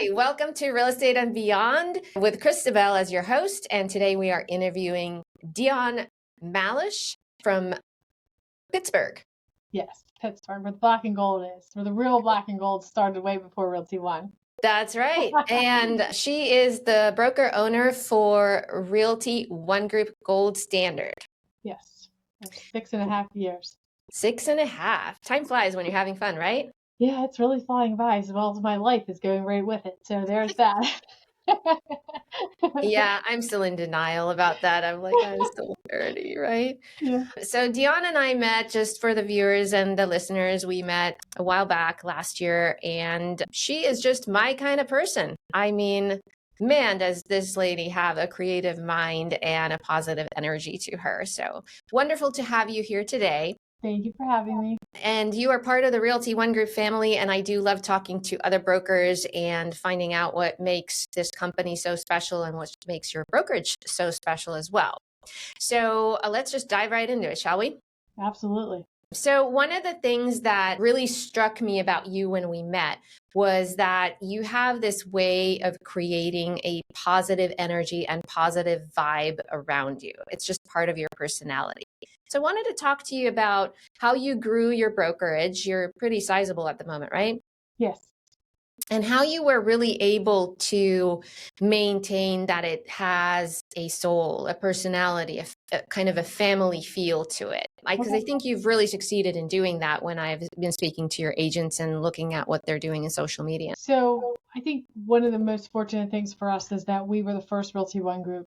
Hi, welcome to Real Estate and Beyond with Christabel as your host. And today we are interviewing Dionne Malush from Pittsburgh. Yes, Pittsburgh, where the black and gold is, where the real black and gold started way before Realty One. That's right. And she is the broker owner for Realty One Group Gold Standard. Yes, 6.5 years. 6.5. Time flies when you're having fun, right? Yeah, it's really flying by as well as my life is going right with it. So there's that. Yeah, I'm still in denial about that. I'm like, I'm still 30, right? Yeah. So Dionne and I met, just for the viewers and the listeners, we met a while back last year, and she is just my kind of person. I mean, man, does this lady have a creative mind and a positive energy to her. So wonderful to have you here today. Thank you for having me. And you are part of the Realty One Group family, and I do love talking to other brokers and finding out what makes this company so special and what makes your brokerage so special as well. So let's just dive right into it, shall we? Absolutely. So one of the things that really struck me about you when we met was that you have this way of creating a positive energy and positive vibe around you. It's just part of your personality. So I wanted to talk to you about how you grew your brokerage. You're pretty sizable at the moment, right? Yes. And how you were really able to maintain that it has a soul, a personality, a kind of a family feel to it. Because I think you've really succeeded in doing that when I've been speaking to your agents and looking at what they're doing in social media. So I think one of the most fortunate things for us is that we were the first Realty One group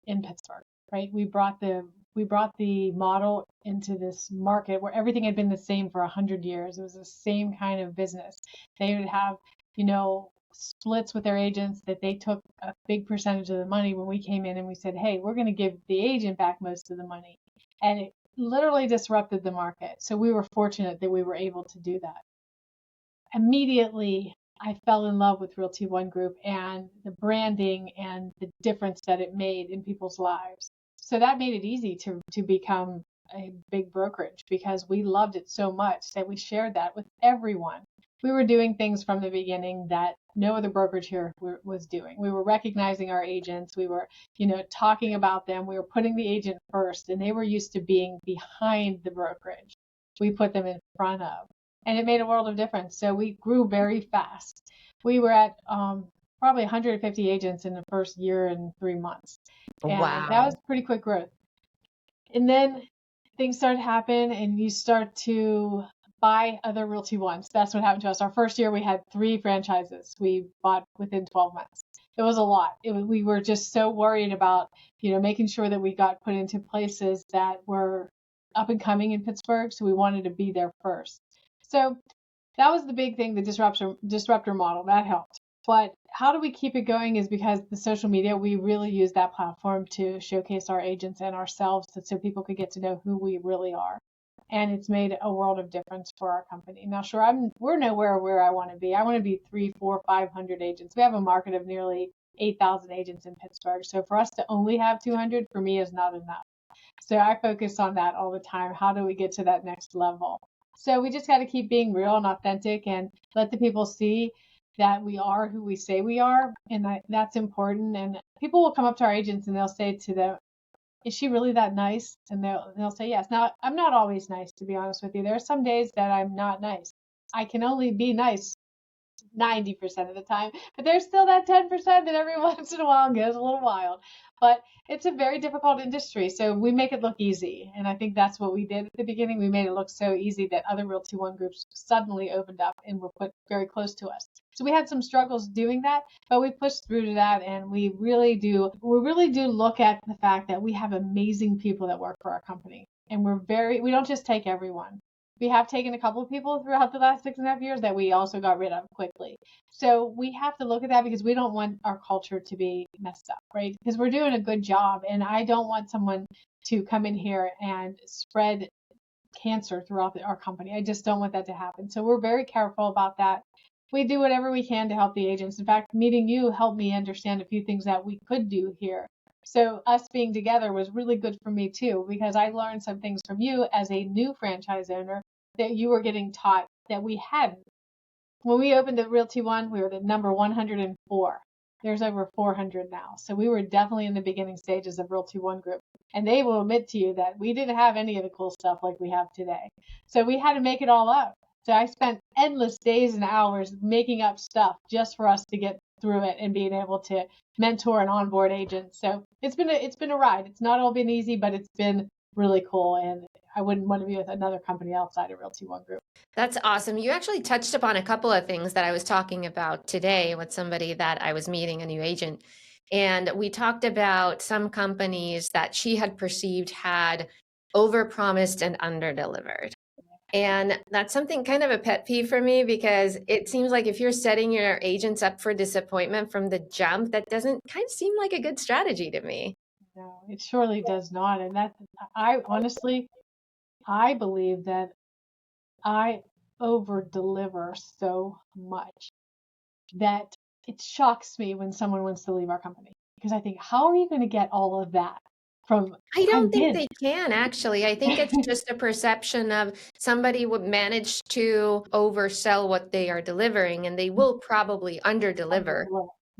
in Pittsburgh, right? We brought the model into this market where everything had been the same for 100 years. It was the same kind of business. They would have, splits with their agents that they took a big percentage of the money when we came in and we said, hey, we're going to give the agent back most of the money. And it literally disrupted the market. So we were fortunate that we were able to do that. Immediately, I fell in love with Realty One Group and the branding and the difference that it made in people's lives. So that made it easy to become a big brokerage because we loved it so much that we shared that with everyone. We were doing things from the beginning that no other brokerage here was doing. We were recognizing our agents. We were, talking about them. We were putting the agent first, and they were used to being behind the brokerage. We put them in front of, and it made a world of difference. So we grew very fast. We were at probably 150 agents in the first year and 3 months. And Wow. that was pretty quick growth. And then things started to happen and you start to buy other Realty Ones. That's what happened to us. Our first year, we had 3 franchises we bought within 12 months. It was a lot. We were just so worried about, making sure that we got put into places that were up and coming in Pittsburgh. So we wanted to be there first. So that was the big thing, the disruptor model. That helped. But how do we keep it going is because the social media, we really use that platform to showcase our agents and ourselves so people could get to know who we really are. And it's made a world of difference for our company. Now, sure, we're nowhere where I want to be. I want to be 300, 400, 500 agents. We have a market of nearly 8,000 agents in Pittsburgh. So for us to only have 200, for me, is not enough. So I focus on that all the time. How do we get to that next level? So we just got to keep being real and authentic and let the people see that we are who we say we are. And that's important. And people will come up to our agents and they'll say to them, is she really that nice? And they'll say yes. Now, I'm not always nice, to be honest with you. There are some days that I'm not nice. I can only be nice 90% of the time, but there's still that 10% that every once in a while goes a little wild. But it's a very difficult industry, so we make it look easy. And I think that's what we did at the beginning. We made it look so easy that other Realty One groups suddenly opened up and were put very close to us. So we had some struggles doing that, but we pushed through to that, and we really do look at the fact that we have amazing people that work for our company. And we don't just take everyone. We have taken a couple of people throughout the last 6.5 years that we also got rid of quickly. So we have to look at that because we don't want our culture to be messed up, right? Because we're doing a good job, and I don't want someone to come in here and spread cancer throughout our company. I just don't want that to happen. So we're very careful about that. We do whatever we can to help the agents. In fact, meeting you helped me understand a few things that we could do here. So us being together was really good for me too, because I learned some things from you as a new franchise owner that you were getting taught that we hadn't. when we opened at Realty One, we were the number 104. There's over 400 now. So we were definitely in the beginning stages of Realty One Group. And they will admit to you that we didn't have any of the cool stuff like we have today. So we had to make it all up. So I spent endless days and hours making up stuff just for us to get through it and being able to mentor and onboard agents. So it's been a ride. It's not all been easy, but it's been really cool. And I wouldn't want to be with another company outside of Realty One Group. That's awesome. You actually touched upon a couple of things that I was talking about today with somebody that I was meeting, a new agent. And we talked about some companies that she had perceived had overpromised and underdelivered. And that's something kind of a pet peeve for me, because it seems like if you're setting your agents up for disappointment from the jump, that doesn't kind of seem like a good strategy to me. No, it surely does not. And I honestly, I believe that I over deliver so much that it shocks me when someone wants to leave our company, because I think, how are you going to get all of that from, I I don't think did. they can, actually. I think it's just a perception of somebody would manage to oversell what they are delivering, and they will probably underdeliver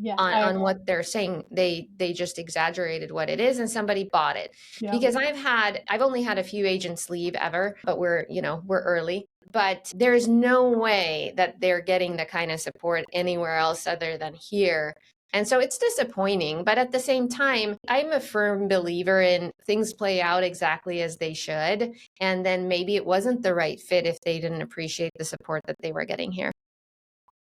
Yes, I on agree. what they're saying. They just exaggerated what it is, and somebody bought it. Yeah. Because I've only had a few agents leave ever, but we're early. But there's no way that they're getting the kind of support anywhere else other than here. And so it's disappointing, but at the same time, I'm a firm believer in things play out exactly as they should. And then maybe it wasn't the right fit if they didn't appreciate the support that they were getting here.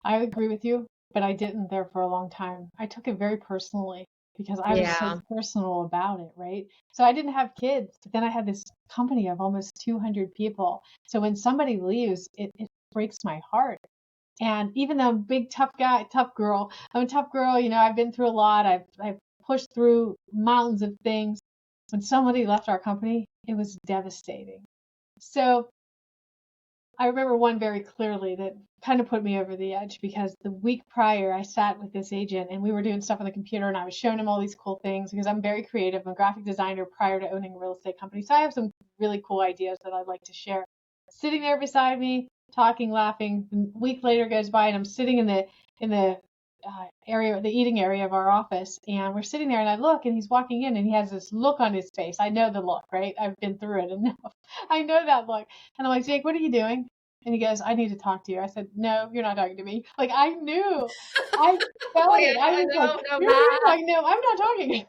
I agree with you, but I didn't there for a long time. I took it very personally because I was so Yeah. personal about it, right? So I didn't have kids, but then I had this company of almost 200 people. So when somebody leaves, it breaks my heart. And even though I'm a big tough guy, tough girl, I'm a tough girl, I've been through a lot. I've pushed through mountains of things. When somebody left our company, it was devastating. So I remember one very clearly that kind of put me over the edge, because the week prior I sat with this agent and we were doing stuff on the computer, and I was showing him all these cool things because I'm very creative. I'm a graphic designer prior to owning a real estate company. So I have some really cool ideas that I'd like to share. Sitting there beside me, talking, laughing. A week later goes by and I'm sitting in the area, the eating area of our office, and we're sitting there, and I look, and he's walking in, and he has this look on his face. I know the look, right? I've been through it enough. I know that look. And I'm like, Jake, what are you doing? And he goes, I need to talk to you. I said, no, you're not talking to me. Like, I knew. I felt Wait, it. I I was like, don't know you're here? that. Like, no, I'm not talking.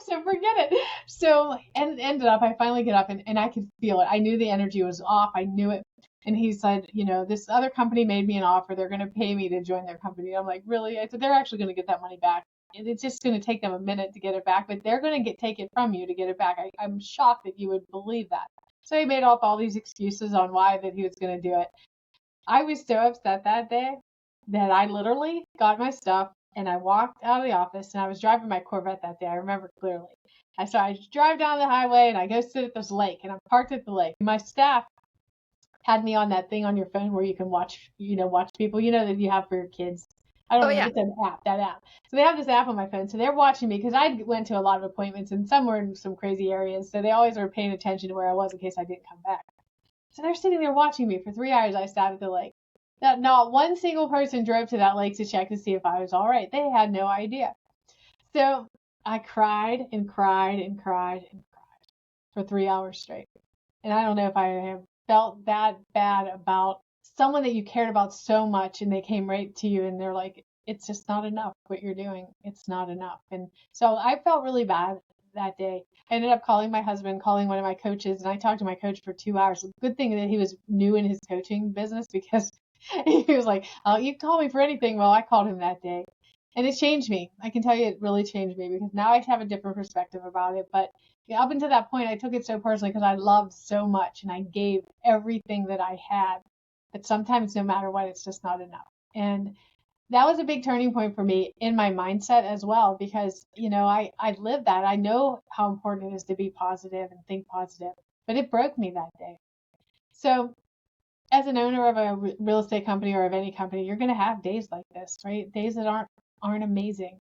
So forget it. So, and ended up, I finally get up, and I could feel it. I knew the energy was off. I knew it. And he said, this other company made me an offer. They're going to pay me to join their company. I'm like, really? I said, they're actually going to get that money back. And it's just going to take them a minute to get it back, but they're going to take it from you to get it back. I'm shocked that you would believe that. So he made up all these excuses on why that he was going to do it. I was so upset that day that I literally got my stuff and I walked out of the office, and I was driving my Corvette that day. I remember clearly. So I drive down the highway and I go sit at this lake, and I'm parked at the lake. My staff had me on that thing on your phone where you can watch people, that you have for your kids. I Oh don't know. yeah. It's an app, that app. So they have this app on my phone. So they're watching me because I went to a lot of appointments, and some were in some crazy areas. So they always were paying attention to where I was in case I didn't come back. So they're sitting there watching me for 3 hours. I sat at the lake. Not one single person drove to that lake to check to see if I was all right. They had no idea. So I cried and cried and cried and cried for 3 hours straight. And I don't know if I have felt that bad about someone that you cared about so much, and they came right to you and they're like, it's just not enough what you're doing. It's not enough. And so I felt really bad that day. I ended up calling my husband, calling one of my coaches, and I talked to my coach for 2 hours. Good thing that he was new in his coaching business, because he was like, oh, you can call me for anything. Well, I called him that day. And it changed me. I can tell you it really changed me, because now I have a different perspective about it. But yeah, up until that point, I took it so personally because I loved so much and I gave everything that I had. But sometimes, no matter what, it's just not enough. And that was a big turning point for me in my mindset as well, because, I lived that. I know how important it is to be positive and think positive, but it broke me that day. So, as an owner of a real estate company or of any company, you're going to have days like this, right? Days that aren't amazing.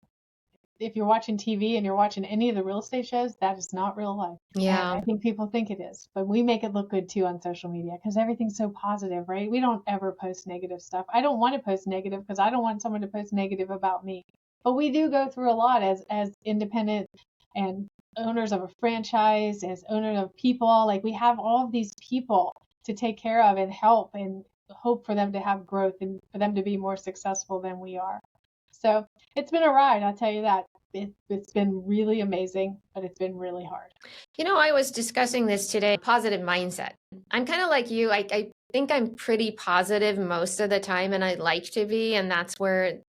if you're watching TV and you're watching any of the real estate shows, that is not real life. And Yeah. I think people think it is, but we make it look good too on social media because everything's so positive, right? We don't ever post negative stuff. I don't want to post negative because I don't want someone to post negative about me. But we do go through a lot as independent and owners of a franchise, as owners of people. Like we have all of these people to take care of and help and hope for them to have growth and for them to be more successful than we are. So it's been a ride, I'll tell you that. It's been really amazing, but it's been really hard. You know, I was discussing this today, positive mindset. I'm kind of like you. I think I'm pretty positive most of the time, and I like to be, and that's where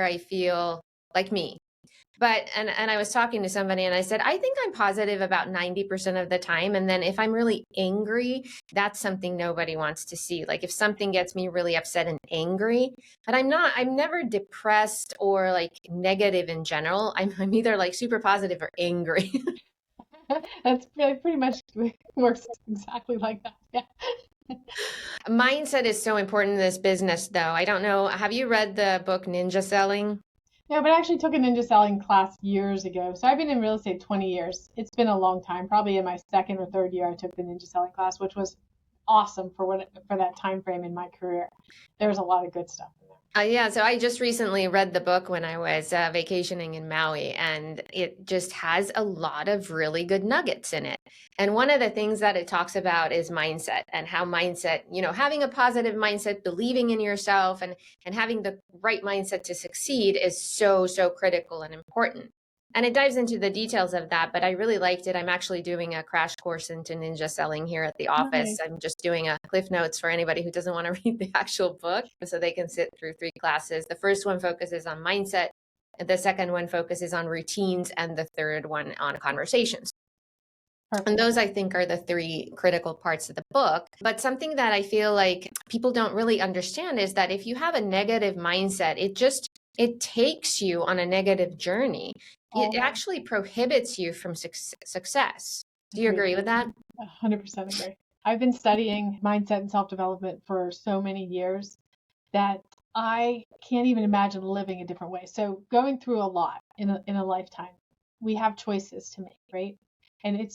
I feel like me. But and I was talking to somebody and I said, I think I'm positive about 90% of the time. And then if I'm really angry, that's something nobody wants to see. Like if something gets me really upset and angry, but I'm never depressed or like negative in general. I'm either like super positive or angry. That's pretty much works exactly like that. Yeah. Mindset is so important in this business, though. I don't know. Have you read the book Ninja Selling? Yeah, but I actually took a ninja selling class years ago. So I've been in real estate 20 years. It's been a long time. Probably in my second or third year, I took the ninja selling class, which was awesome for that time frame in my career. There was a lot of good stuff in there. Yeah, so I just recently read the book when I was vacationing in Maui, and it just has a lot of really good nuggets in it. And one of the things that it talks about is mindset and how mindset, having a positive mindset, believing in yourself and having the right mindset to succeed is so, so critical and important. And it dives into the details of that, but I really liked it. I'm actually doing a crash course into ninja selling here at the office. Nice. I'm just doing a cliff notes for anybody who doesn't want to read the actual book so they can sit through 3 classes. The first one focuses on mindset, the second one focuses on routines, and the third one on conversations. Perfect. And those, I think, are the 3 critical parts of the book. But something that I feel like people don't really understand is that if you have a negative mindset, it takes you on a negative journey. It actually prohibits you from success. Do you agree with that? 100% agree. I've been studying mindset and self-development for so many years that I can't even imagine living a different way. So going through a lot in a lifetime, we have choices to make, right? And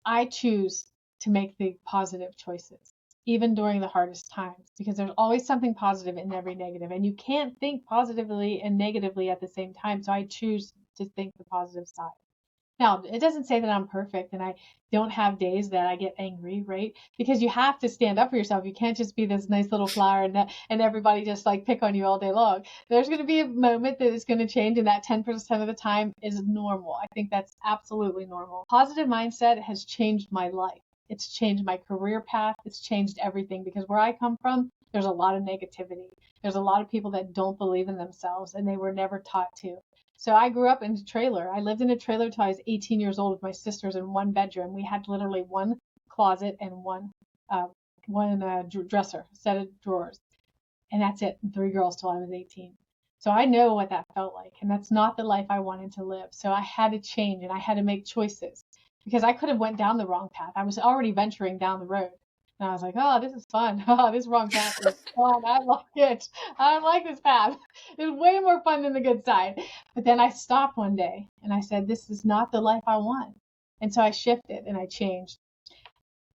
I choose to make the positive choices, even during the hardest times, because there's always something positive in every negative, and you can't think positively and negatively at the same time. So I choose to think the positive side. Now, it doesn't say that I'm perfect and I don't have days that I get angry, right? Because you have to stand up for yourself. You can't just be this nice little flower and everybody just like pick on you all day long. There's going to be a moment that it's going to change, and that 10% of the time is normal. I think that's absolutely normal. Positive mindset has changed my life. It's changed my career path. It's changed everything, because where I come from, there's a lot of negativity. There's a lot of people that don't believe in themselves, and they were never taught to. So I grew up in a trailer. I lived in a trailer till I was 18 years old with my sisters in one bedroom. We had literally one closet and one dresser, set of drawers, and that's it. And 3 girls till I was 18. So I know what that felt like, and that's not the life I wanted to live. So I had to change, and I had to make choices, because I could have went down the wrong path. I was already venturing down the road. And I was like, oh, this is fun. Oh, this wrong path is fun. I like it. I like this path. It's way more fun than the good side. But then I stopped one day and I said, this is not the life I want. And so I shifted and I changed.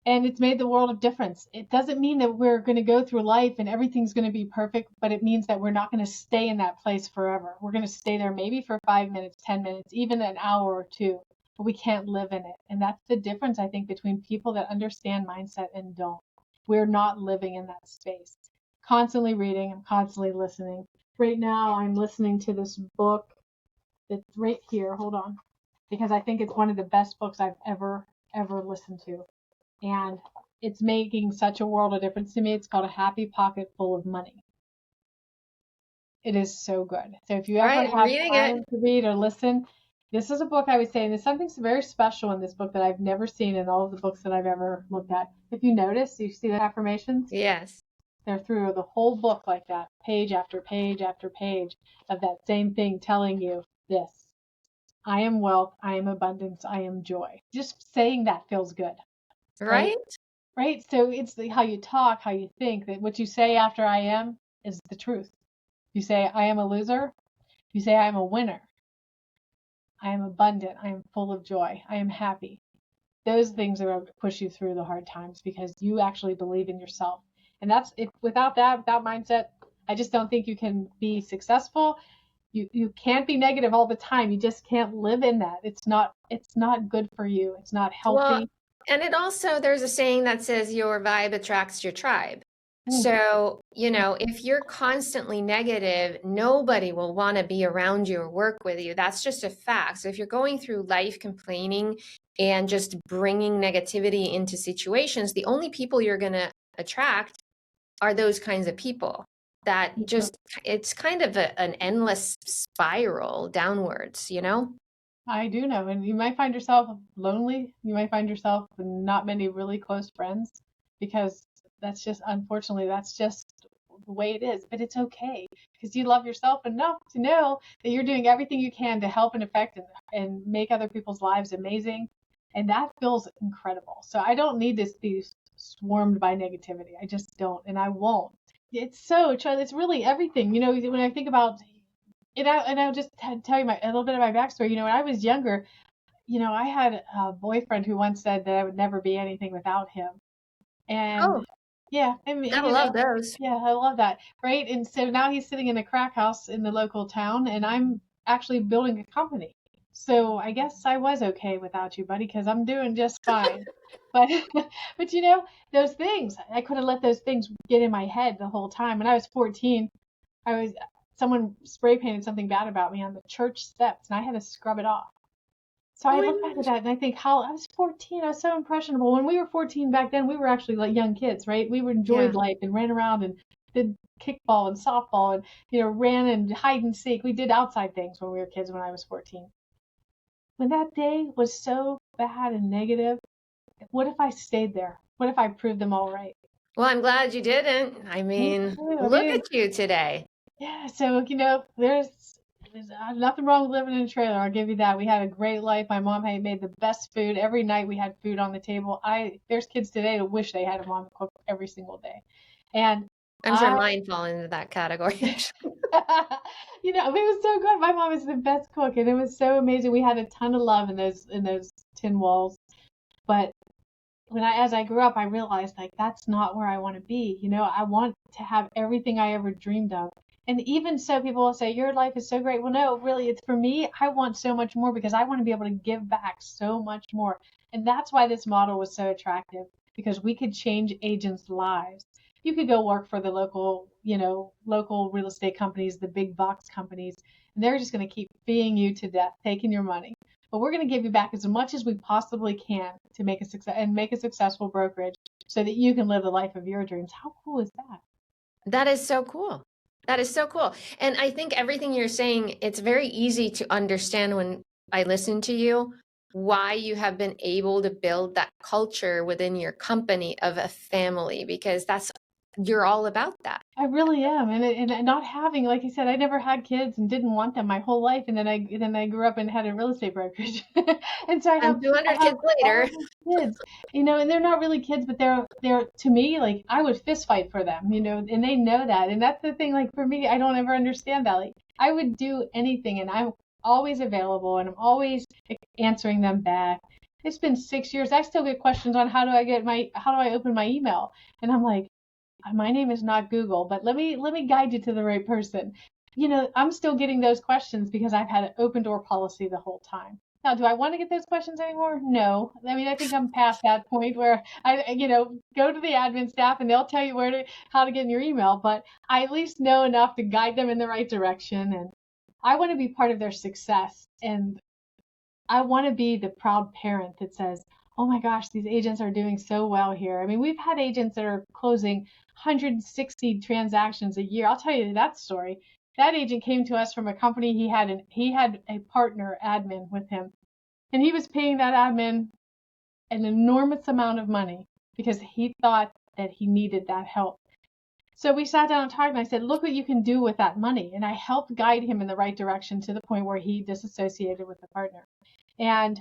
And it's made the world of difference. It doesn't mean that we're going to go through life and everything's going to be perfect, but it means that we're not going to stay in that place forever. We're going to stay there maybe for 5 minutes, 10 minutes, even an hour or 2. But we can't live in it. And that's the difference, I think, between people that understand mindset and don't. We're not living in that space. Constantly reading, I'm constantly listening. Right now, I'm listening to this book that's right here. Hold on. Because I think it's one of the best books I've ever listened to. And it's making such a world of difference to me. It's called A Happy Pocket Full of Money. It is so good. So if you ever have time to read or listen, this is a book I would say, and there's something very special in this book that I've never seen in all of the books that I've ever looked at. If you notice, you see the affirmations? Yes. They're through the whole book like that, page after page after page of that same thing telling you this. I am wealth, I am abundance, I am joy. Just saying that feels good. Right? Right? So it's how you talk, how you think, that what you say after I am is the truth. You say I am a loser, you say I am a winner. I am abundant. I am full of joy. I am happy. Those things are going to push you through the hard times because you actually believe in yourself. And that's if without that, without mindset, I just don't think you can be successful. You can't be negative all the time. You just can't live in that. It's not good for you. It's not Well, healthy. and it also, there's a saying that says your vibe attracts your tribe. Mm, So, if you're constantly negative, nobody will want to be around you or work with you. That's just a fact. So if you're going through life complaining and just bringing negativity into situations, the only people you're going to attract are those kinds of people that just, it's kind of an endless spiral downwards, I do know. And you might find yourself lonely. You might find yourself with not many really close friends because unfortunately, that's just the way it is. But it's okay because you love yourself enough to know that you're doing everything you can to help and affect and make other people's lives amazing. And that feels incredible. So I don't need to be swarmed by negativity. I just don't. And I won't. It's really everything. When I think about and I'll just tell you a little bit of my backstory. When I was younger, I had a boyfriend who once said that I would never be anything without him. And Oh, yeah, I mean, gotta love those. yeah, I love that. Right. And so now he's sitting in a crack house in the local town, and I'm actually building a company. So I guess I was okay without you, buddy, because I'm doing just fine. But, but those things, I could have let those things get in my head the whole time. When I was 14, I was someone spray painted something bad about me on the church steps, and I had to scrub it off. So Oh I my look back at gosh. that and I think how I was 14, I was so impressionable. When we were 14 back then, we were actually like young kids, right? We enjoyed Yeah. life and ran around and did kickball and softball and ran and hide and seek. We did outside things when we were kids when I was 14. When that day was so bad and negative, what if I stayed there? What if I proved them all right? Well, I'm glad you didn't. I Me mean, too. I look mean, at you today. yeah, so there's nothing wrong with living in a trailer. I'll give you that. We had a great life. My mom had made the best food. Every night we had food on the table. There's kids today that wish they had a mom to cook every single day. And I'm sure I, mine fall into that category, actually. it was so good. My mom is the best cook, and it was so amazing. We had a ton of love in those tin walls. But as I grew up, I realized like that's not where I want to be. I want to have everything I ever dreamed of. And even so, people will say, your life is so great. Well, no, really, it's for me. I want so much more because I want to be able to give back so much more. And that's why this model was so attractive because we could change agents' lives. You could go work for the local real estate companies, the big box companies, and they're just going to keep feeing you to death, taking your money. But we're going to give you back as much as we possibly can to make a successful brokerage so that you can live the life of your dreams. How cool is that? That is so cool. That is so cool. And I think everything you're saying, it's very easy to understand when I listen to you, why you have been able to build that culture within your company of a family, because you're all about that. I really am, and not having, like I said, I never had kids and didn't want them my whole life, and then I grew up and had a real estate brokerage, and so I have And I 200 have kids later. all these kids, and they're not really kids, but they're to me like I would fist fight for them, and they know that, and that's the thing. Like for me, I don't ever understand that. Like I would do anything, and I'm always available, and I'm always answering them back. It's been 6 years. I still get questions on how do I open my email, and I'm like my name is not Google, but let me guide you to the right person. I'm still getting those questions because I've had an open door policy the whole time. Now, do I want to get those questions anymore? No. I mean, I think I'm past that point where go to the admin staff and they'll tell you how to get in your email, but I at least know enough to guide them in the right direction. And I want to be part of their success. And I want to be the proud parent that says, oh my gosh, these agents are doing so well here. I mean, we've had agents that are closing 160 transactions a year. I'll tell you that story. That agent came to us from a company. He had a partner admin with him, and he was paying that admin an enormous amount of money because he thought that he needed that help. So we sat down and talked, and I said, look what you can do with that money. And I helped guide him in the right direction to the point where he disassociated with the partner. And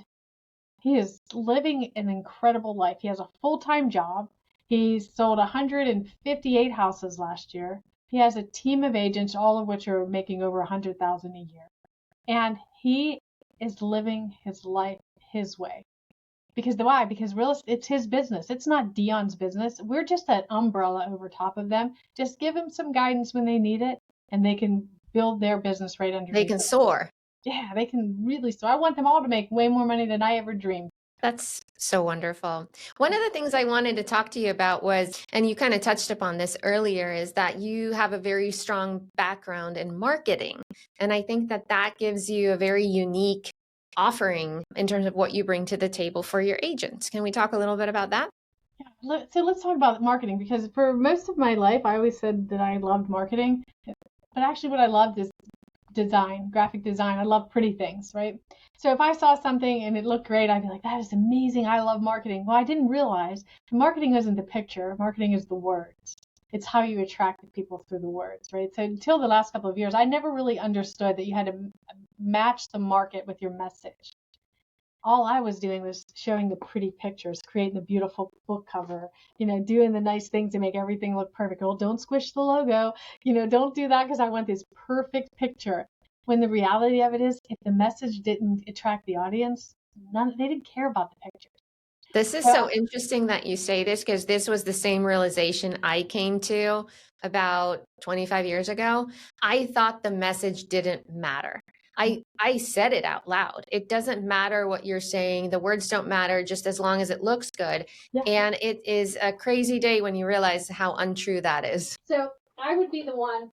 he is living an incredible life. He has a full-time job. He sold 158 houses last year. He has a team of agents, all of which are making over 100,000 a year. And he is living his life his way. Because why? Because it's his business. It's not Dionne's business. We're just an umbrella over top of them. Just give them some guidance when they need it, and they can build their business right underneath. They can soar. Yeah, they can really soar. I want them all to make way more money than I ever dreamed. That's so wonderful. One of the things I wanted to talk to you about was, and you kind of touched upon this earlier, is that you have a very strong background in marketing. And I think that that gives you a very unique offering in terms of what you bring to the table for your agents. Can we talk a little bit about that? Yeah, so let's talk about marketing, because for most of my life, I always said that I loved marketing. But actually what I loved is design, graphic design. I love pretty things, right? So if I saw something and it looked great, I'd be like, that is amazing. I love marketing. Well, I didn't realize marketing isn't the picture. Marketing is the words. It's how you attract the people through the words, right? So until the last couple of years, I never really understood that you had to match the market with your message. All I was doing was showing the pretty pictures, creating the beautiful book cover, doing the nice things to make everything look perfect. Oh, don't squish the logo, don't do that because I want this perfect picture. When the reality of it is, if the message didn't attract the audience, they didn't care about the picture. This is so interesting that you say this, because this was the same realization I came to about 25 years ago. I thought the message didn't matter. I said it out loud. It doesn't matter what you're saying. The words don't matter just as long as it looks good. Yeah. And it is a crazy day when you realize how untrue that is. So I would be the one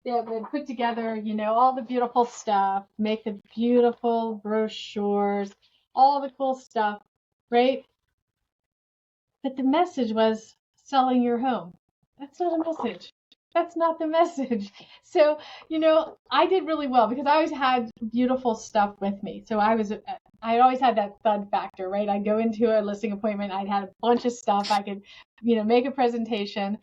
that would put together, all the beautiful stuff, make the beautiful brochures, all the cool stuff, right? But the message was selling your home. That's not a message. That's not the message. So, I did really well because I always had beautiful stuff with me. So I always had that thud factor, right? I'd go into a listing appointment. I'd had a bunch of stuff. I could, make a presentation.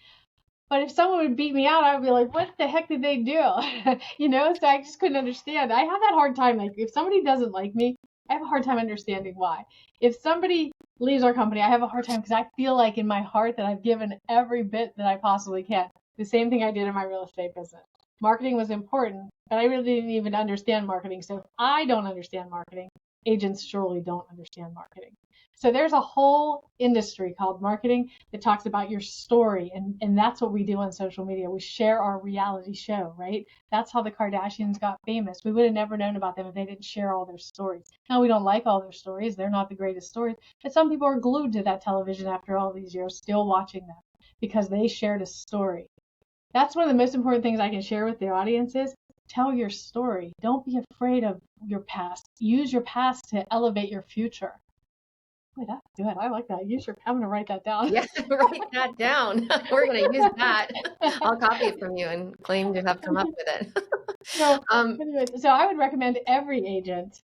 But if someone would beat me out, I would be like, what the heck did they do? So I just couldn't understand. I have that hard time. Like if somebody doesn't like me, I have a hard time understanding why. If somebody leaves our company, I have a hard time because I feel like in my heart that I've given every bit that I possibly can. The same thing I did in my real estate business. Marketing was important, but I really didn't even understand marketing. So if I don't understand marketing, agents surely don't understand marketing. So there's a whole industry called marketing that talks about your story. And that's what we do on social media. We share our reality show, right? That's how the Kardashians got famous. We would have never known about them if they didn't share all their stories. Now, we don't like all their stories. They're not the greatest stories. But some people are glued to that television after all these years, still watching them because they shared a story. That's one of the most important things I can share with the audience is tell your story. Don't be afraid of your past. Use your past to elevate your future. Boy, that's good. I like that. I'm going to write that down. Yeah, write that down. We're going to use that. I'll copy it from you and claim to have come up with it. So I would recommend every agent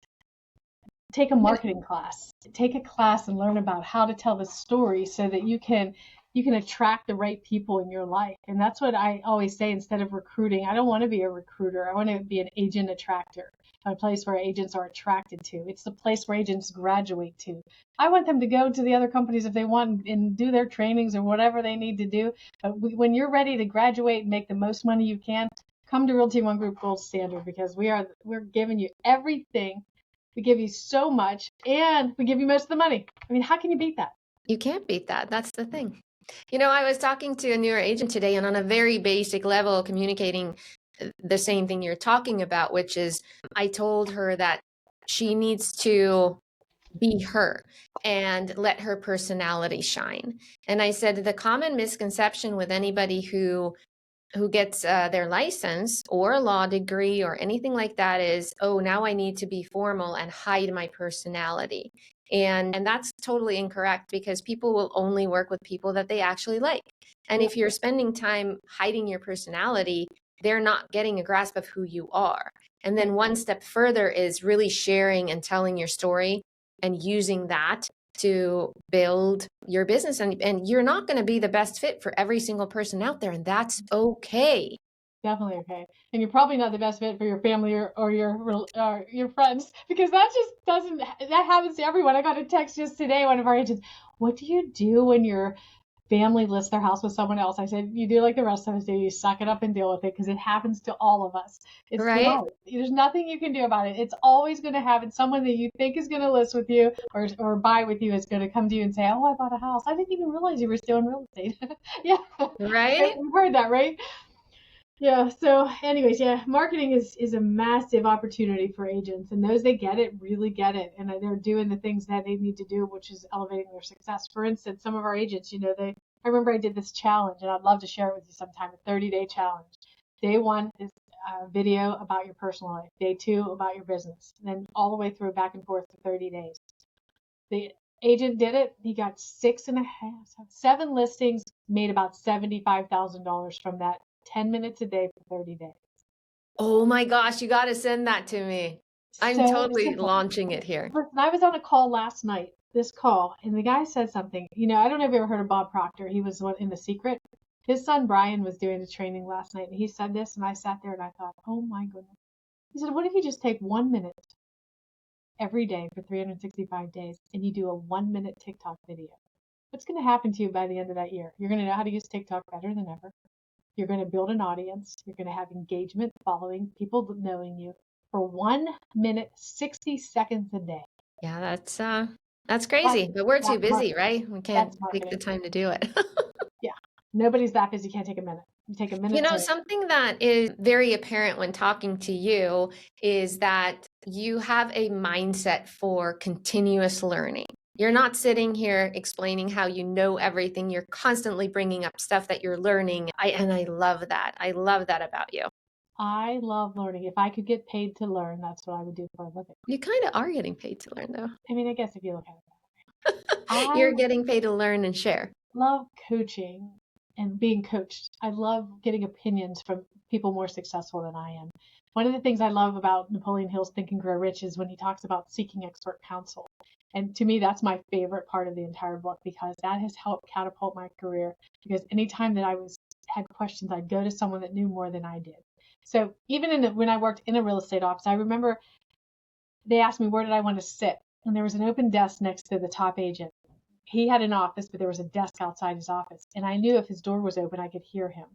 take a marketing class. Take a class and learn about how to tell the story so that you can attract the right people in your life. And that's what I always say instead of recruiting. I don't want to be a recruiter. I want to be an agent attractor, a place where agents are attracted to. It's the place where agents graduate to. I want them to go to the other companies if they want and do their trainings or whatever they need to do. But when you're ready to graduate and make the most money you can, come to Realty One Group Gold Standard because we're giving you everything. We give you so much and we give you most of the money. I mean, how can you beat that? You can't beat that. That's the thing. I was talking to a newer agent today and on a very basic level communicating the same thing you're talking about, which is I told her that she needs to be her and let her personality shine. And I said the common misconception with anybody who gets their license or a law degree or anything like that is, oh, now I need to be formal and hide my personality. And that's totally incorrect because people will only work with people that they actually like. And if you're spending time hiding your personality, they're not getting a grasp of who you are. And then one step further is really sharing and telling your story and using that to build your business. And you're not going to be the best fit for every single person out there. And that's okay. Definitely okay. And you're probably not the best fit for your family or your friends because that happens to everyone. I got a text just today, one of our agents, what do you do when your family lists their house with someone else, I said, you do like the rest of us do. You suck it up and deal with it because it happens to all of us. It's Right? life. There's nothing you can do about it. It's always going to happen. Someone that you think is going to list with you or buy with you is going to come to you and say, oh, I bought a house. I didn't even realize you were still in real estate. Yeah. Right? You've heard that, right? Yeah. So anyways, yeah, marketing is a massive opportunity for agents, and those that get it really get it, and they're doing the things that they need to do, which is elevating their success. For instance, some of our agents, I remember I did this challenge, and I'd love to share it with you sometime, a 30-day challenge. Day one is a video about your personal life. Day two, about your business. And then all the way through back and forth for 30 days. The agent did it. He got 7 listings, made about $75,000 from that 10 minutes a day for 30 days. Oh my gosh, you got to send that to me. I'm So totally simple. launching it here. Listen, I was on a call last night, this call, and the guy said something. I don't know if you ever heard of Bob Proctor. He was in The Secret. His son Brian was doing a training last night, and he said this, and I sat there and I thought, oh my goodness. He said, what if you just take 1 minute every day for 365 days and you do a 1-minute TikTok video? What's going to happen to you by the end of that year? You're going to know how to use TikTok better than ever. You're going to build an audience. You're going to have engagement, following, people knowing you for 1 minute, 60 seconds a day. Yeah, that's crazy, but we're too busy, right? We can't That's take the marketing. time to do it. Yeah. Nobody's that busy. Can't take a minute. You take a minute to. Something that is very apparent when talking to you is that you have a mindset for continuous learning. You're not sitting here explaining how you know everything. You're constantly bringing up stuff that you're learning. And I love that. I love that about you. I love learning. If I could get paid to learn, that's what I would do for a living. You kind of are getting paid to learn, though. I mean, I guess if you look at it that way. I You're getting paid to learn and share. love coaching and being coached. I love getting opinions from people more successful than I am. One of the things I love about Napoleon Hill's Think and Grow Rich is when he talks about seeking expert counsel. And to me, that's my favorite part of the entire book because that has helped catapult my career. Because anytime that I had questions, I'd go to someone that knew more than I did. So even when I worked in a real estate office, I remember they asked me where did I want to sit, and there was an open desk next to the top agent. He had an office, but there was a desk outside his office, and I knew if his door was open, I could hear him.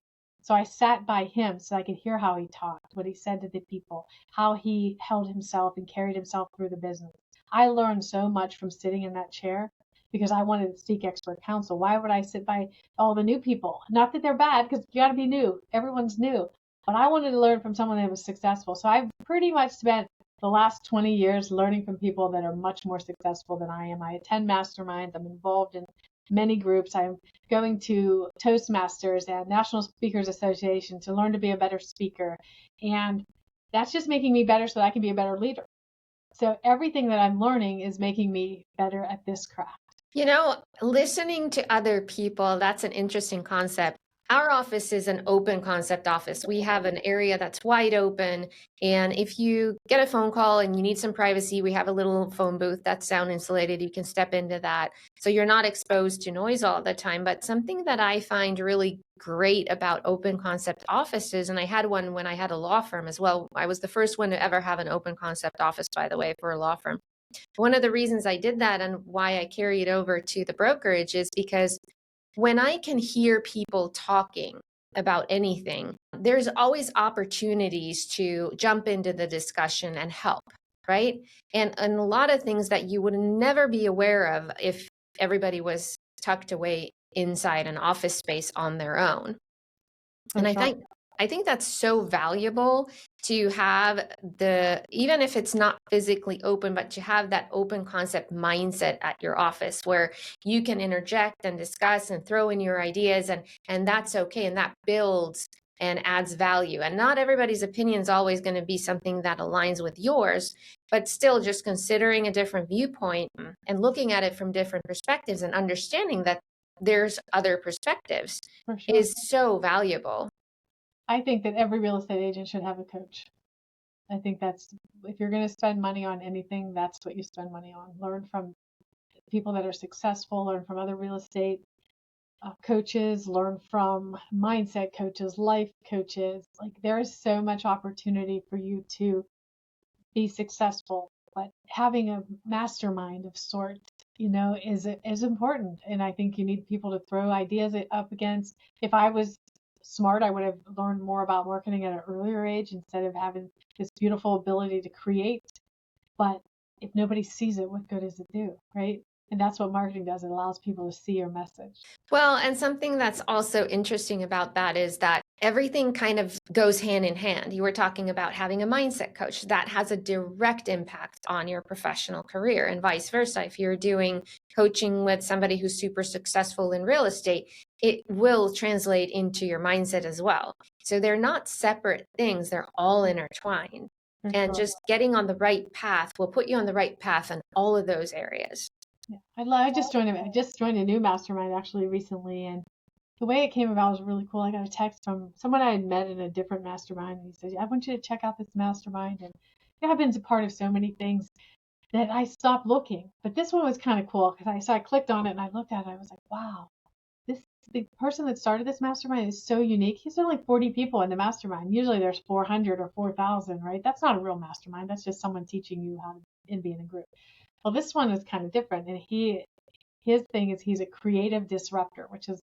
So I sat by him so I could hear how he talked, what he said to the people, how he held himself and carried himself through the business. I learned so much from sitting in that chair because I wanted to seek expert counsel. Why would I sit by all the new people? Not that they're bad, because you got to be new. Everyone's new. But I wanted to learn from someone that was successful. So I've pretty much spent the last 20 years learning from people that are much more successful than I am. I attend masterminds. I'm involved in many groups. I'm going to Toastmasters and National Speakers Association to learn to be a better speaker. And that's just making me better so that I can be a better leader. So everything that I'm learning is making me better at this craft. Listening to other people, that's an interesting concept. Our office is an open concept office. We have an area that's wide open. And if you get a phone call and you need some privacy, we have a little phone booth that's sound insulated. You can step into that. So you're not exposed to noise all the time. But something that I find really great about open concept offices, and I had one when I had a law firm as well. I was the first one to ever have an open concept office, by the way, for a law firm. One of the reasons I did that and why I carry it over to the brokerage is because when I can hear people talking about anything, there's always opportunities to jump into the discussion and help, right? And a lot of things that you would never be aware of if everybody was tucked away inside an office space on their own. And I think that's so valuable to have even if it's not physically open, but to have that open concept mindset at your office where you can interject and discuss and throw in your ideas and that's okay. And that builds and adds value. And not everybody's opinion is always going to be something that aligns with yours, but still just considering a different viewpoint and looking at it from different perspectives and understanding that there's other perspectives is so valuable. I think that every real estate agent should have a coach. I think if you're going to spend money on anything, that's what you spend money on. Learn from people that are successful, learn from other real estate coaches, learn from mindset coaches, life coaches. Like there is so much opportunity for you to be successful, but having a mastermind of sorts is important. And I think you need people to throw ideas up against. If I was smart, I would have learned more about marketing at an earlier age instead of having this beautiful ability to create. But if nobody sees it, what good does it do, right? And that's what marketing does. It allows people to see your message. Well, and something that's also interesting about that is that everything kind of goes hand in hand. You were talking about having a mindset coach that has a direct impact on your professional career, and vice versa. If you're doing coaching with somebody who's super successful in real estate, it will translate into your mindset as well. So they're not separate things, they're all intertwined. For And sure. just getting on the right path will put you on the right path in all of those areas. Yeah. I just joined a new mastermind actually recently, and the way it came about was really cool. I got a text from someone I had met in a different mastermind, and he said, "I want you to check out this mastermind." And I've been a part of so many things that I stopped looking. But this one was kind of cool because I clicked on it and I looked at it. I was like, wow, the person that started this mastermind is so unique. He's only 40 people in the mastermind. Usually there's 400 or 4,000, right? That's not a real mastermind. That's just someone teaching you how to be in a group. Well, this one is kind of different, and his thing is he's a creative disruptor, which is,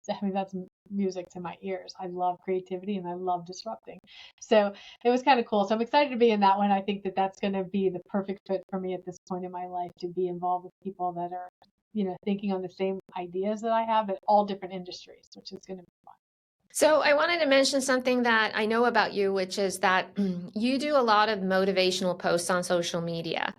I mean, that's music to my ears. I love creativity and I love disrupting. So it was kind of cool. So I'm excited to be in that one. I think that that's going to be the perfect fit for me at this point in my life, to be involved with people that are, thinking on the same ideas that I have, but all different industries, which is going to be fun. So I wanted to mention something that I know about you, which is that you do a lot of motivational posts on social media,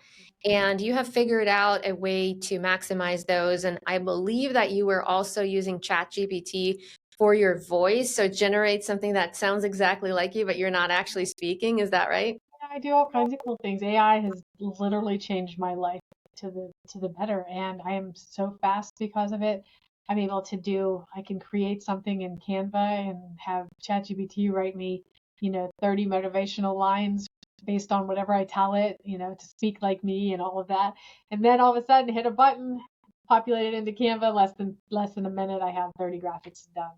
and you have figured out a way to maximize those. And I believe that you were also using ChatGPT for your voice, so generate something that sounds exactly like you, but you're not actually speaking. Is that right? Yeah, I do all kinds of cool things. AI has literally changed my life to the better, and I am so fast because of it. I can create something in Canva and have ChatGPT write me, 30 motivational lines based on whatever I tell it, to speak like me and all of that. And then all of a sudden hit a button, populate it into Canva, less than a minute, I have 30 graphics done.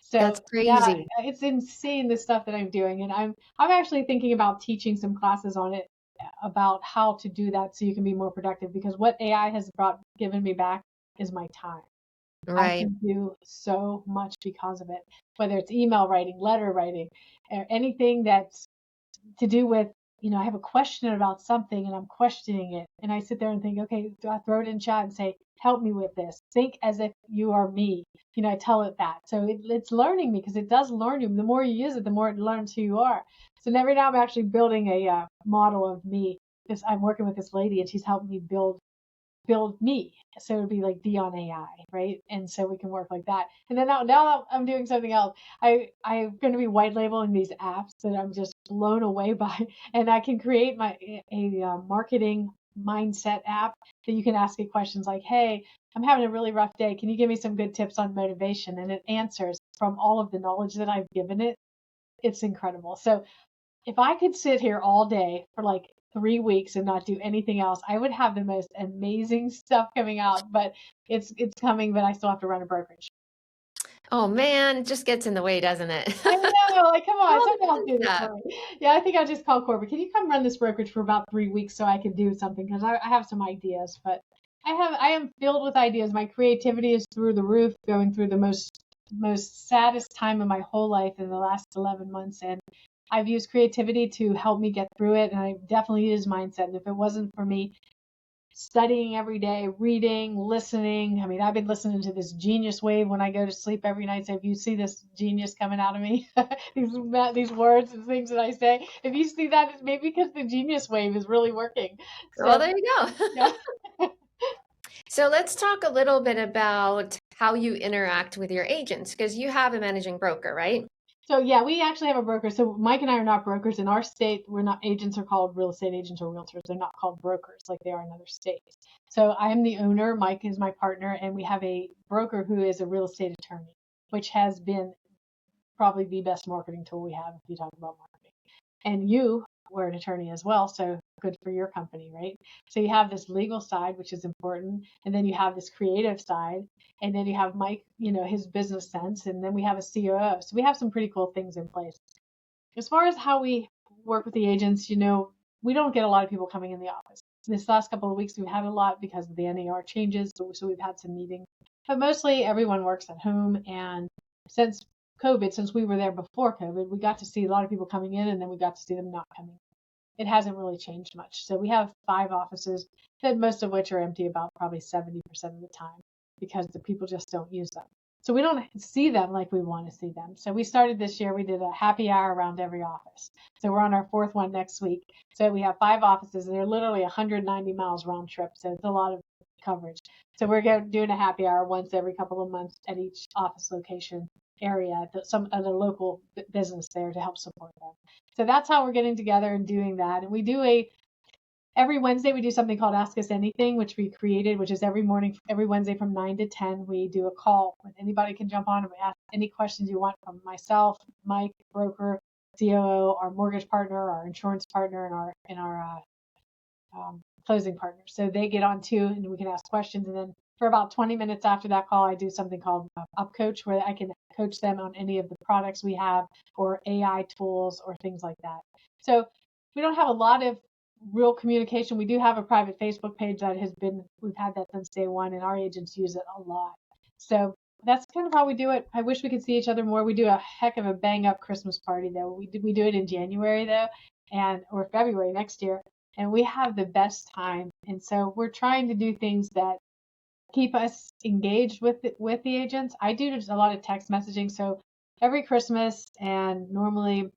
So That's yeah, crazy. it's insane the stuff that I'm doing, and I'm actually thinking about teaching some classes on it about how to do that so you can be more productive. Because what AI has given me back is my time. I Right. can do so much because of it, whether it's email writing, letter writing, or anything that's to do with, I have a question about something and I'm questioning it. And I sit there and think, okay, do I throw it in chat and say, help me with this? Think as if you are me. I tell it that. So it's learning me, because it does learn you. The more you use it, the more it learns who you are. So every now I'm actually building a model of me. I'm working with this lady and she's helping me build me. So it'd be like Dionne AI, right? And so we can work like that. And then now I'm doing something else. I'm going to be white labeling these apps that I'm just blown away by, and I can create a marketing mindset app that you can ask it questions like, "Hey, I'm having a really rough day. Can you give me some good tips on motivation?" And it answers from all of the knowledge that I've given it. It's incredible. So if I could sit here all day for like 3 weeks and not do anything else, I would have the most amazing stuff coming out. But it's coming, but I still have to run a brokerage. Oh man, it just gets in the way, doesn't it? I know, like, come on, All the somebody else fun do this stuff. for me. Yeah, I think I'll just call Corbett. Can you come run this brokerage for about 3 weeks so I can do something? Because I have some ideas, but I am filled with ideas. My creativity is through the roof, going through the most saddest time of my whole life in the last 11 months, and I've used creativity to help me get through it, and I definitely used mindset. And if it wasn't for me studying every day, reading, listening. I mean, I've been listening to this genius wave when I go to sleep every night. So if you see this genius coming out of me, these words and things that I say, if you see that, it's maybe because the genius wave is really working. Well, So there you yeah. go. So let's talk a little bit about how you interact with your agents, because you have a managing broker, right? So yeah, we actually have a broker. So Mike and I are not brokers in our state. We're not agents. Are called real estate agents or realtors. They're not called brokers like they are in other states. So I am the owner. Mike is my partner, and we have a broker who is a real estate attorney, which has been probably the best marketing tool we have if you talk about marketing. And you were an attorney as well, so good for your company, right? So you have this legal side, which is important, and then you have this creative side, and then you have Mike, his business sense, and then we have a COO. So we have some pretty cool things in place. As far as how we work with the agents, we don't get a lot of people coming in the office. this last couple of weeks we've had a lot because of the NAR changes, so we've had some meetings. But mostly everyone works at home, and since COVID, since we were there before COVID, we got to see a lot of people coming in, and then we got to see them not coming. It hasn't really changed much. So we have 5 offices, that most of which are empty about probably 70% of the time because the people just don't use them. So we don't see them like we want to see them. So we started this year, we did a happy hour around every office. So we're on our 4th one next week. So we have 5 offices, and they're literally 190 miles round trip. So it's a lot of coverage. So we're doing a happy hour once every couple of months at each office location area, some other local business there to help support them. So that's how we're getting together and doing that. And we do every Wednesday we do something called Ask Us Anything, which we created, which is every morning, every Wednesday from 9 to 10, we do a call when anybody can jump on and ask any questions you want from myself, Mike, broker, COO, our mortgage partner, our insurance partner, and our closing partner. So they get on too, and we can ask questions. And then for about 20 minutes after that call, I do something called Up Coach, where I can coach them on any of the products we have or AI tools or things like that. So we don't have a lot of real communication. We do have a private Facebook page that we've had that since day one, and our agents use it a lot. So that's kind of how we do it. I wish we could see each other more. We do a heck of a bang up Christmas party though. We do it in January though, or February next year, and we have the best time. And so we're trying to do things that keep us engaged with the agents. I do just a lot of text messaging. So every Christmas and normally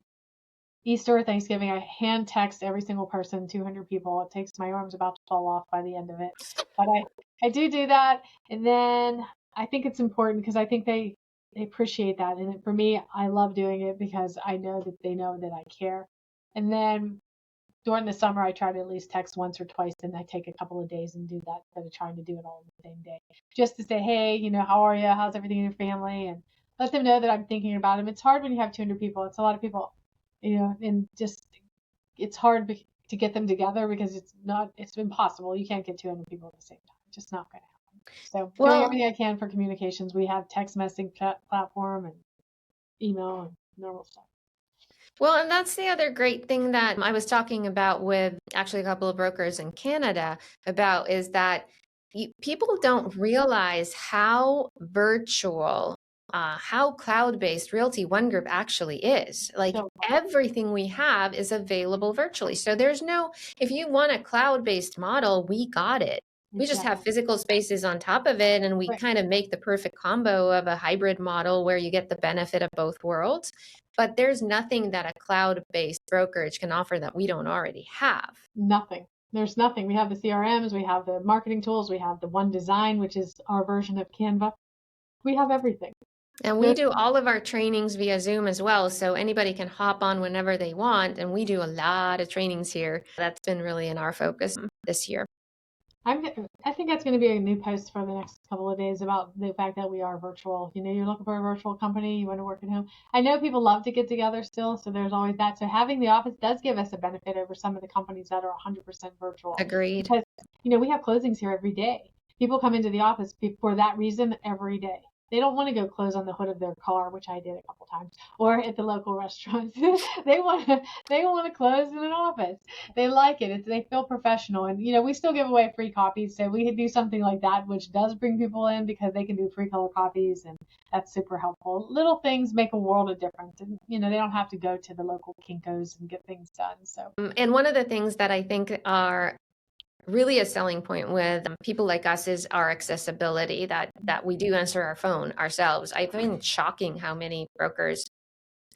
Easter or Thanksgiving, I hand text every single person, 200 people. It takes my arms about to fall off by the end of it. But I do that. And then I think it's important because I think they appreciate that. And for me, I love doing it because I know that they know that I care. And then during the summer, I try to at least text once or twice, and I take a couple of days and do that instead of trying to do it all in the same day. Just to say, hey, how are you? How's everything in your family? And let them know that I'm thinking about them. It's hard when you have 200 people. It's a lot of people, and just it's hard to get them together because it's impossible. You can't get 200 people at the same time. It's just not going to happen. So doing everything I can for communications. We have text messaging platform and email and normal stuff. Well, and that's the other great thing that I was talking about with actually a couple of brokers in Canada about is that people don't realize how virtual, how cloud-based Realty One Group actually is. Like everything we have is available virtually. So if you want a cloud-based model, we got it. We just have physical spaces on top of it, and we kind of make the perfect combo of a hybrid model where you get the benefit of both worlds. But there's nothing that a cloud-based brokerage can offer that we don't already have. Nothing. There's nothing. We have the CRMs, we have the marketing tools, we have the One Design, which is our version of Canva. We have everything. And we do all of our trainings via Zoom as well, so anybody can hop on whenever they want, and we do a lot of trainings here. That's been really in our focus this year. I think that's going to be a new post for the next couple of days about the fact that we are virtual. You're looking for a virtual company, you want to work at home. I know people love to get together still, so there's always that. So having the office does give us a benefit over some of the companies that are 100% virtual. Agreed. Because, we have closings here every day. People come into the office for that reason every day. They don't want to go close on the hood of their car, which I did a couple times, or at the local restaurants. They want to close in an office. They like it. They feel professional, and we still give away free copies. So we could do something like that, which does bring people in because they can do free color copies, and that's super helpful. Little things make a world of difference, and they don't have to go to the local Kinko's and get things done. So, and one of the things that I think are really a selling point with people like us is our accessibility, that we do answer our phone ourselves. I find it shocking how many brokers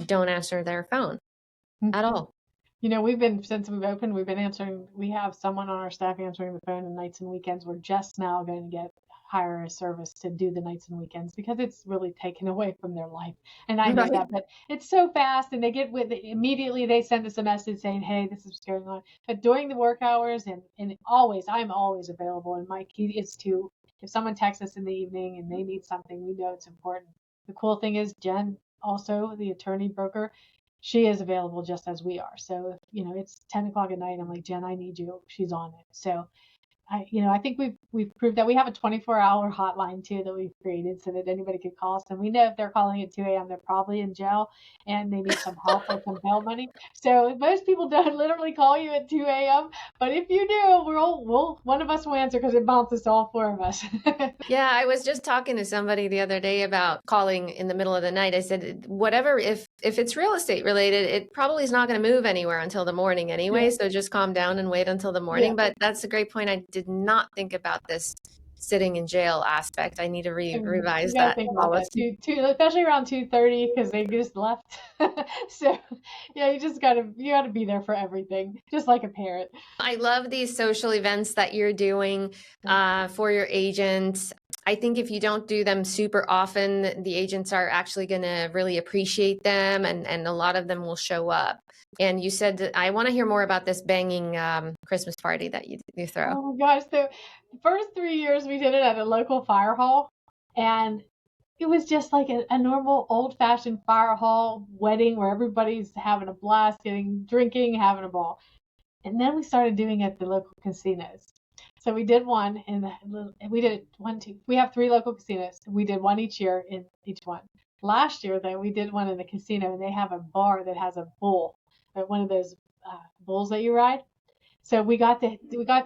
don't answer their phone at all. Since we've opened, we've been answering. We have someone on our staff answering the phone on nights and weekends. We're just now going to hire a service to do the nights and weekends because it's really taken away from their life. And I know that, but it's so fast, and they get immediately they send us a message saying, hey, this is what's going on. But during the work hours and I'm always available. And Mike, he is too. If someone texts us in the evening and they need something, we know it's important. The cool thing is Jen, also the attorney broker, she is available just as we are. So, it's 10 o'clock at night. I'm like, Jen, I need you. She's on it. So I think we've proved that. We have a 24-hour hotline too that we've created so that anybody could call us. And we know if they're calling at 2 a.m., they're probably in jail and they need some help or some bail money. So most people don't literally call you at 2 a.m. But if you do, one of us will answer because it bounces to all four of us. Yeah, I was just talking to somebody the other day about calling in the middle of the night. I said, whatever, if it's real estate related, it probably is not going to move anywhere until the morning anyway. Yeah. So just calm down and wait until the morning. Yeah. But that's a great point. I did not think about this sitting in jail aspect. I need to revise You got to that think about that policy. too, especially around 2:30 because they just left. So yeah, you gotta be there for everything, just like a parent. I love these social events that you're doing for your agents. I think if you don't do them super often, the agents are actually going to really appreciate them, and a lot of them will show up. And you said, I want to hear more about this banging Christmas party that you throw. Oh my gosh! So the first 3 years we did it at a local fire hall, and it was just like a normal old-fashioned fire hall wedding where everybody's having a blast, drinking, having a ball. And then we started doing it at the local casinos. So we did one we did one, two. We have three local casinos. We did one each year in each one. Last year, though, we did one in the casino, and they have a bar that has a bull, one of those bulls that you ride. So we got to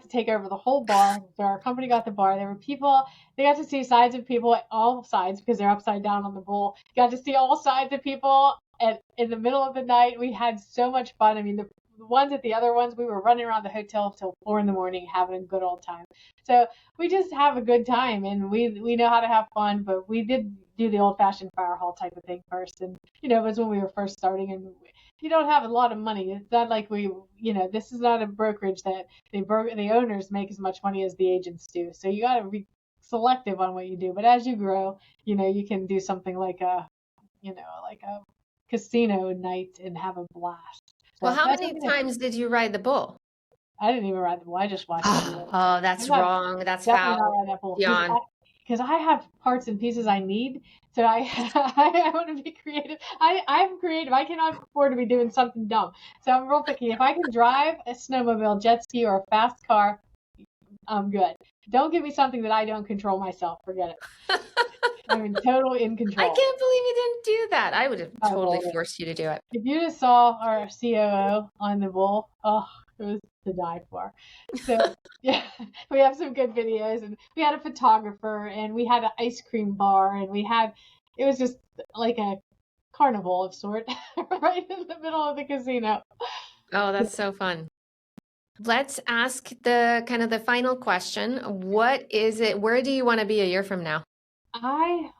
take over the whole bar. So our company got the bar. There were people. They got to see sides of people, all sides, because they're upside down on the bull. Got to see all sides of people. And in the middle of the night, we had so much fun. I mean, the ones at the other ones, we were running around the hotel till 4 a.m. having a good old time. So we just have a good time, and we know how to have fun. But we did do the old-fashioned fire hall type of thing first, and it was when we were first starting, and you don't have a lot of money. It's not like this is not a brokerage that the owners make as much money as the agents do. So you got to be selective on what you do. But as you grow, you can do something like like a casino night and have a blast. Well, So how many times did you ride the bull? I didn't even ride the bull. I just watched it. Oh, that's wrong. That's Definitely not foul. ride that bull. Dionne. Because I have parts and pieces I need. So I want to be creative. I'm creative. I cannot afford to be doing something dumb. So I'm real picky. If I can drive a snowmobile, jet ski, or a fast car, I'm good. Don't give me something that I don't control myself. Forget it. I'm in total in control. I can't believe you didn't do that. I would have totally forced you to do it. If you just saw our COO on the bull, it was to die for. So yeah, we have some good videos, and we had a photographer, and we had an ice cream bar, and it was just like a carnival of sort right in the middle of the casino. Oh, that's so fun. Let's ask the final question. What is it? Where do you want to be a year from now? I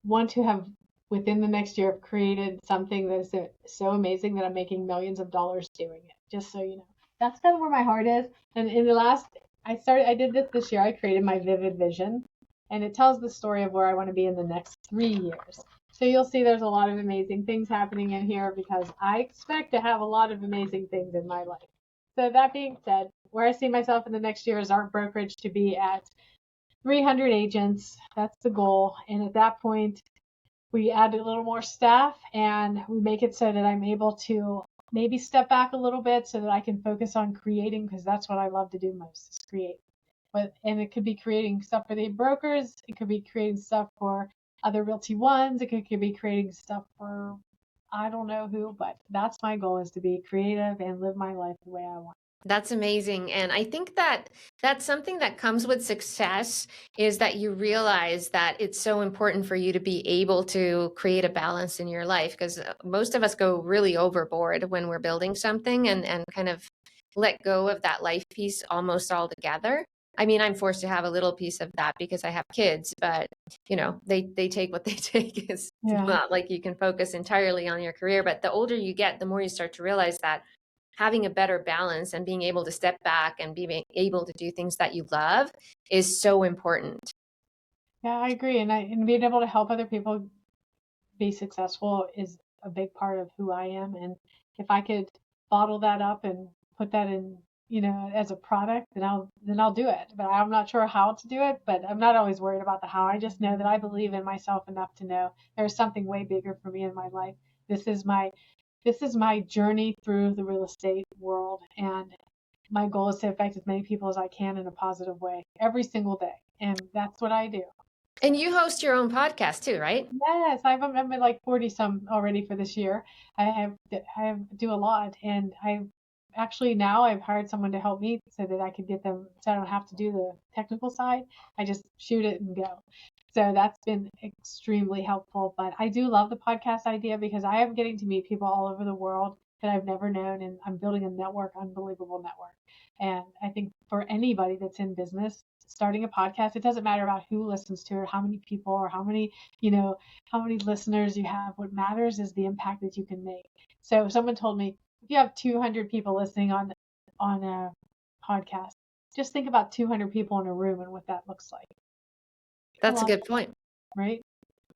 want to have, within the next year, created something that is so amazing that I'm making millions of dollars doing it. Just so you know, that's kind of where my heart is. And in the last, I did this year. I created my vivid vision, and it tells the story of where I want to be in the next 3 years. So you'll see there's a lot of amazing things happening in here because I expect to have a lot of amazing things in my life. So that being said, where I see myself in the next year is our brokerage to be at 300 agents. That's the goal. And at that point, we add a little more staff and we make it so that I'm able to maybe step back a little bit so that I can focus on creating, because that's what I love to do most, is create. And it could be creating stuff for the brokers. It could be creating stuff for other Realty Ones. It could be creating stuff for I don't know who, but that's my goal, is to be creative and live my life the way I want. That's amazing. And I think that that's something that comes with success, is that you realize that it's so important for you to be able to create a balance in your life, because most of us go really overboard when we're building something and kind of let go of that life piece almost altogether. I mean, I'm forced to have a little piece of that because I have kids, but they take what they take. It's not like you can focus entirely on your career. But the older you get, the more you start to realize that having a better balance and being able to step back and being able to do things that you love is so important. Yeah, I agree. And being able to help other people be successful is a big part of who I am. And if I could bottle that up and put that in, as a product, then I'll do it. But I'm not sure how to do it, but I'm not always worried about the how. I just know that I believe in myself enough to know there's something way bigger for me in my life. This is my journey through the real estate world, and my goal is to affect as many people as I can in a positive way every single day. And that's what I do. And you host your own podcast too, right? Yes, I'm at like 40 some already for this year. I do a lot, and now I've hired someone to help me so that I could get them, so I don't have to do the technical side. I just shoot it and go. So that's been extremely helpful. But I do love the podcast idea because I am getting to meet people all over the world that I've never known, and I'm building a network, unbelievable network. And I think for anybody that's in business, starting a podcast, it doesn't matter about who listens to it, or how many people, or how many, how many listeners you have. What matters is the impact that you can make. So if someone told me, if you have 200 people listening on a podcast, just think about 200 people in a room and what that looks like. That's a good point. Right?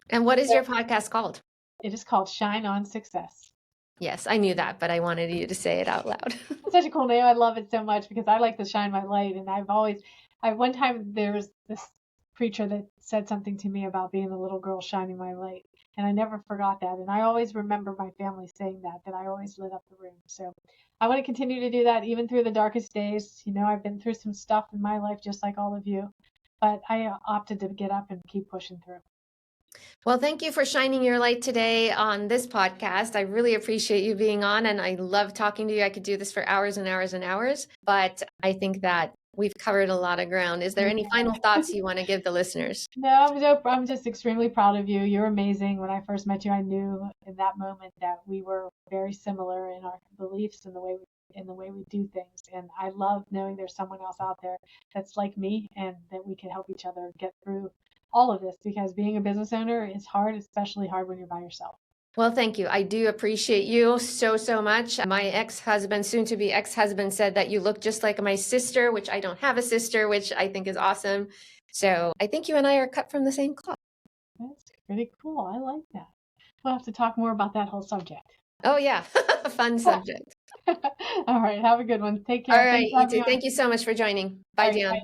And what is your podcast called? It is called Shine On Success. Yes, I knew that, but I wanted you to say it out loud. It's such a cool name. I love it so much because I like to shine my light. And one time there was this preacher that said something to me about being a little girl shining my light. And I never forgot that. And I always remember my family saying that I always lit up the room. So I want to continue to do that even through the darkest days. I've been through some stuff in my life just like all of you, but I opted to get up and keep pushing through. Well, thank you for shining your light today on this podcast. I really appreciate you being on, and I love talking to you. I could do this for hours and hours and hours, but I think that we've covered a lot of ground. Is there any final thoughts you want to give the listeners? No, I'm just extremely proud of you. You're amazing. When I first met you, I knew in that moment that we were very similar in our beliefs and the way we do things. And I love knowing there's someone else out there that's like me and that we can help each other get through all of this, because being a business owner is hard, especially hard when you're by yourself. Well, thank you. I do appreciate you so much. My ex-husband, soon to be ex-husband, said that you look just like my sister, which I don't have a sister, which I think is awesome. So I think you and I are cut from the same cloth. That's pretty cool. I like that. We'll have to talk more about that whole subject. Oh, yeah. Fun subject. All right. Have a good one. Take care. All right. You too. Thank you so much for joining. Bye, Dionne.